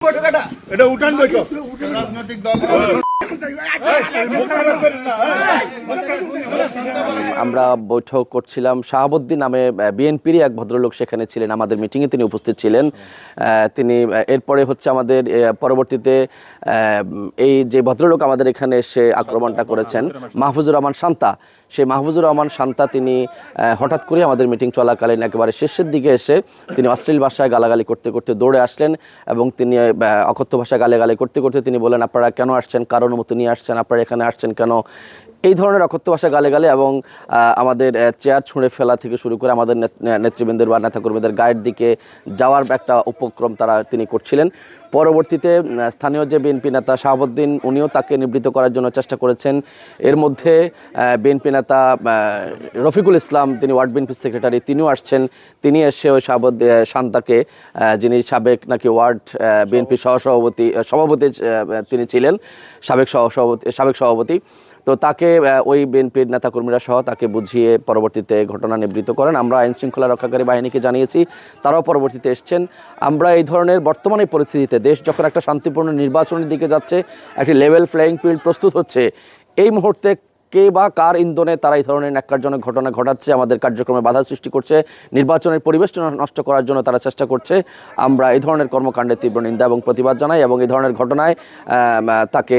এটা উঠান বৈঠক রাজনৈতিক দল আমরা বৈঠক করছিলাম। শাহাবুদ্দিন নামে বিএনপির এক ভদ্রলোক সেখানে ছিলেন, আমাদের মিটিংয়ে তিনি উপস্থিত ছিলেন। তিনি এরপরে হচ্ছে আমাদের পরবর্তীতে এই যে ভদ্রলোক আমাদের এখানে এসে আক্রমণটা করেছেন মাহফুজুর রহমান শান্তা, সেই মাহফুজুর রহমান শান্তা তিনি হঠাৎ করে আমাদের মিটিং চলাকালীন একেবারে শেষের দিকে এসে তিনি অশ্লীল ভাষায় গালাগালি করতে করতে দৌড়ে আসলেন এবং তিনি অকথ্য ভাষায় গালাগালি করতে করতে তিনি বলেন, আপনারা কেন আসছেন, কার অনুমতি নিয়ে আসছেন, আপনারা এখানে আসছেন কেন, এই ধরনের অকথ্য ভাষা গালে এবং আমাদের চেয়ার ছুঁড়ে ফেলা থেকে শুরু করে আমাদের নেতৃবৃন্দের বা নেতাকর্মীদের গায়ের দিকে যাওয়ার একটা উপক্রম তিনি করছিলেন। পরবর্তীতে স্থানীয় যে বিএনপি নেতা শাহাবুদ্দিন উনিও তাকে নিবৃত্ত করার জন্য চেষ্টা করেছেন। এর মধ্যে বিএনপি নেতা রফিকুল ইসলাম, তিনি ওয়ার্ড বিএনপি সেক্রেটারি, তিনিও আসছেন। তিনি এসে ওই শান্তাকে, যিনি সাবেক নাকি ওয়ার্ড বিএনপি সভাপতি তিনি ছিলেন, সাবেক সভাপতি, তো তাকে ওই বিএনপির নেতাকর্মীরা সহ তাকে বুঝিয়ে পরবর্তীতে ঘটনা নিবৃত্ত করেন। আমরা আইন শৃঙ্খলা রক্ষাকারী বাহিনীকে জানিয়েছি, তারাও পরবর্তীতে এসছেন। আমরা এই ধরনের বর্তমানে পরিস্থিতিতে দেশ যখন একটা শান্তিপূর্ণ নির্বাচনের দিকে যাচ্ছে, একটি লেভেল ফ্লাইং ফিল্ড প্রস্তুত হচ্ছে, এই মুহূর্তে কে বা কার ইন্ধনে তারা এই ধরনের ন্যাক্কারজনক ঘটনা ঘটাচ্ছে, আমাদের কার্যক্রমে বাধা সৃষ্টি করছে, নির্বাচনের পরিবেশটা নষ্ট করার জন্য তারা চেষ্টা করছে। আমরা এই ধরনের কর্মকাণ্ডের তীব্র নিন্দা এবং প্রতিবাদ জানাই এবং এই ধরনের ঘটনায় তাকে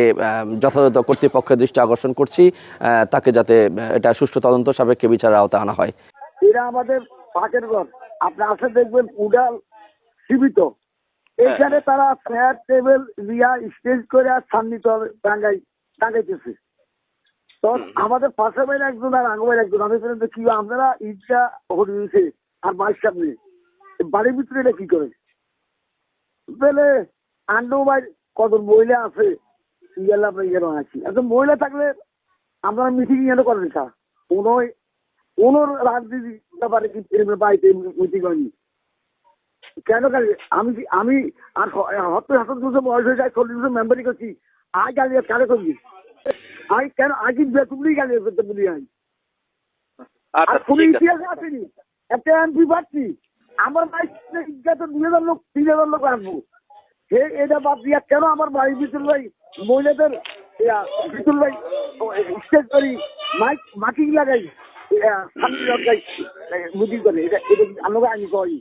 যথাযথ কর্তৃপক্ষের দৃষ্টি আকর্ষণ করছি, তাকে যাতে এটা সুষ্ঠু তদন্ত সাপেক্ষে বিচারের আওতায় আনা হয়। এরা আমাদের পাকের ঘর, আপনি আসে দেখবেন উডাল সীমিত, এখানে তারা চেয়ার টেবিল দিয়া স্টেজ করে আর সামনে টাঙ্গাইতেছে। তো আমাদের পাশে বাইরে একজন আর আগে বাইরে একজন, আমি কি আপনারা ইচ্ছা হয়েছে আর বাইশ সামনে বাড়ির ভিতরে এটা কি করে তাহলে আন্ডু ভাই কত মহিলা আছে আপনার ইয়ে আছি, একজন মহিলা থাকলে আপনারা মিটিং ইয়ে করেন না, কোন রাজনীতি ব্যাপারে কি বাড়িতে মিটিং হয়নি কেন? আমি আর 70 বছর বয়স হয়ে যায়, 40 বছর মেম্বারি করছি, আজ গালি কারে করবি আমি কেন আগে বেতনই গালি করতে বলি আমি, আর কোন ইতিহাসে আসেনি একটা এমপি পাচ্ছি আমার বাড়ি 2000 লোক 3000 লোক আসবো, এটা বাদ দিয়া কেন আমার বাড়ির ভিতর ভাই মহিলাদের ভিতর ভাই স্টেজ করি মাইকিং লাগাই মিটিং করে, এটা আমাকে আমি কই